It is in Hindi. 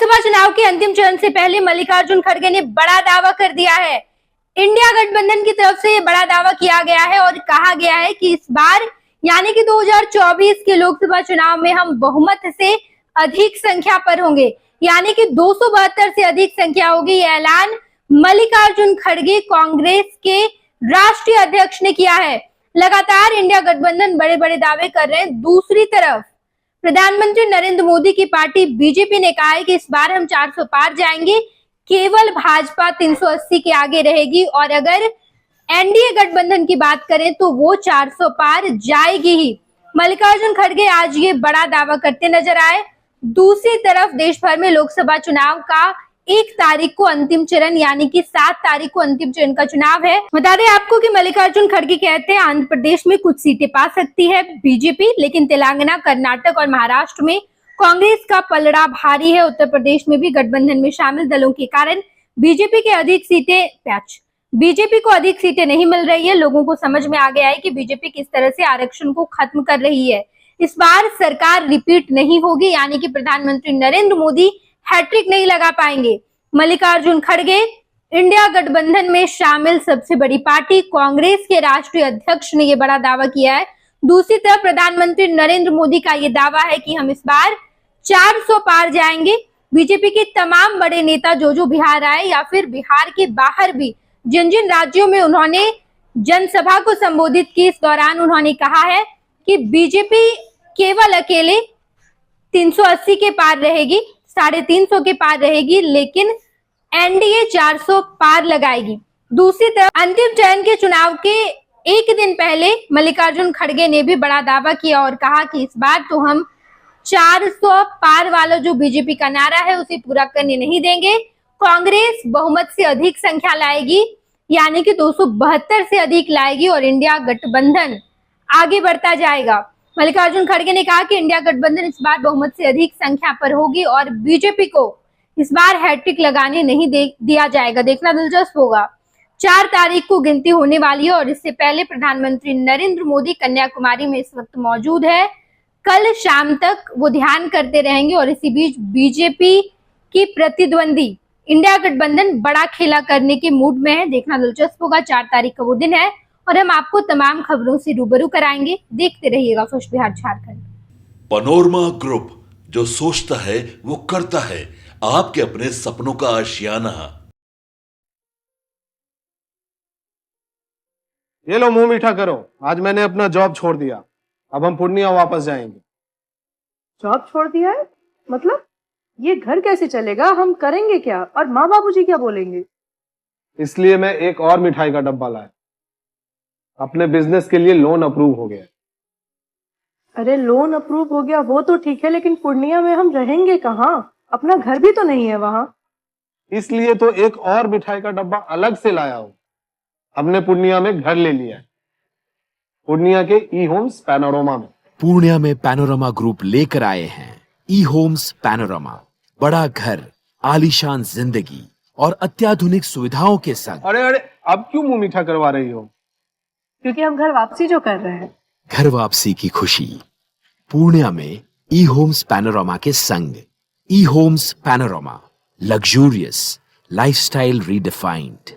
लोकसभा चुनाव के अंतिम चरण से पहले मल्लिकार्जुन खड़गे ने बड़ा दावा कर दिया है। इंडिया गठबंधन की तरफ से ये बड़ा दावा किया गया है और कहा गया है कि इस बार यानी कि 2024 के लोकसभा चुनाव में हम बहुमत से अधिक संख्या पर होंगे, यानी कि 272 से अधिक संख्या होगी। यह ऐलान मल्लिकार्जुन खड़गे कांग्रेस के राष्ट्रीय अध्यक्ष ने किया है। लगातार इंडिया गठबंधन बड़े बड़े दावे कर रहे हैं। दूसरी तरफ प्रधानमंत्री नरेंद्र मोदी की पार्टी बीजेपी ने कहा है कि इस बार हम 400 पार जाएंगे, केवल भाजपा 380 के आगे रहेगी और अगर एनडीए गठबंधन की बात करें तो वो 400 पार जाएगी ही। मल्लिकार्जुन खड़गे आज ये बड़ा दावा करते नजर आए। दूसरी तरफ देश भर में लोकसभा चुनाव का 1 तारीख को अंतिम चरण यानी कि 7 तारीख को अंतिम चरण का चुनाव है। बता दें आपको कि मल्लिकार्जुन खड़गे कहते हैं आंध्र प्रदेश में कुछ सीटें पा सकती है बीजेपी, लेकिन तेलंगाना, कर्नाटक और महाराष्ट्र में कांग्रेस का पलड़ा भारी है। उत्तर प्रदेश में भी गठबंधन में शामिल दलों के कारण बीजेपी को अधिक सीटें नहीं मिल रही है। लोगों को समझ में आ गया है कि बीजेपी किस तरह से आरक्षण को खत्म कर रही है। इस बार सरकार रिपीट नहीं होगी, यानी कि प्रधानमंत्री नरेंद्र मोदी हैट्रिक नहीं लगा पाएंगे। मल्लिकार्जुन खड़गे इंडिया गठबंधन में शामिल सबसे बड़ी पार्टी कांग्रेस के राष्ट्रीय अध्यक्ष ने यह बड़ा दावा किया है। दूसरी तरफ प्रधानमंत्री नरेंद्र मोदी का यह दावा है कि हम इस बार 400 पार जाएंगे। बीजेपी के तमाम बड़े नेता जो बिहार आए या फिर बिहार के बाहर भी जिन जिन राज्यों में उन्होंने जनसभा को संबोधित की, इस दौरान उन्होंने कहा है कि बीजेपी केवल अकेले 380 के पार रहेगी, 350 के पार रहेगी, लेकिन एनडीए 400 पार लगाएगी। दूसरी तरफ अंतिम चरण के चुनाव के एक दिन पहले मल्लिकार्जुन खड़गे ने भी बड़ा दावा किया और कहा कि इस बार तो हम 400 पार वाला जो बीजेपी का नारा है उसे पूरा करने नहीं देंगे। कांग्रेस बहुमत से अधिक संख्या लाएगी, यानी कि 272 से अधिक लाएगी और इंडिया गठबंधन आगे बढ़ता जाएगा। मल्लिकार्जुन खड़गे ने कहा कि इंडिया गठबंधन इस बार बहुमत से अधिक संख्या पर होगी और बीजेपी को इस बार हैट्रिक लगाने नहीं दिया जाएगा। देखना दिलचस्प होगा। 4 तारीख को गिनती होने वाली है और इससे पहले प्रधानमंत्री नरेंद्र मोदी कन्याकुमारी में इस वक्त मौजूद है। कल शाम तक वो ध्यान करते रहेंगे और इसी बीच बीजेपी की प्रतिद्वंदी इंडिया गठबंधन बड़ा खेला करने के मूड में है। देखना दिलचस्प होगा। 4 तारीख का वो दिन है और हम आपको तमाम खबरों से रूबरू कराएंगे। देखते रहिएगा खुश बिहार झारखंड। पनोरमा ग्रुप, जो सोचता है वो करता है। आपके अपने सपनों का आशियाना। ये लो, मुंह मीठा करो। आज मैंने अपना जॉब छोड़ दिया। अब हम पूर्णिया वापस जाएंगे। जॉब छोड़ दिया है? मतलब ये घर कैसे चलेगा? हम करेंगे क्या? और माँ बाबूजी क्या बोलेंगे? इसलिए मैं एक और मिठाई का डब्बा लाया। अपने बिजनेस के लिए लोन अप्रूव हो गया। अरे लोन अप्रूव हो गया वो तो ठीक है, लेकिन पूर्णिया में हम रहेंगे कहाँ? अपना घर भी तो नहीं है वहां। इसलिए तो एक और मिठाई का डब्बा अलग से लाया हूं। हमने पूर्णिया में घर ले लिया है, पूर्णिया के ई होम्स पैनोरमा में। पूर्णिया में पैनोरमा ग्रुप लेकर आए हैं ई होम्स पैनोरमा। बड़ा घर, आलीशान जिंदगी और अत्याधुनिक सुविधाओं के संग। अरे अब क्यों मुंह मीठा करवा रही हो? क्योंकि हम घर वापसी जो कर रहे हैं। घर वापसी की खुशी पूर्णिया में ई होम्स पैनोरमा के संग। E Homes Panorama, luxurious lifestyle redefined.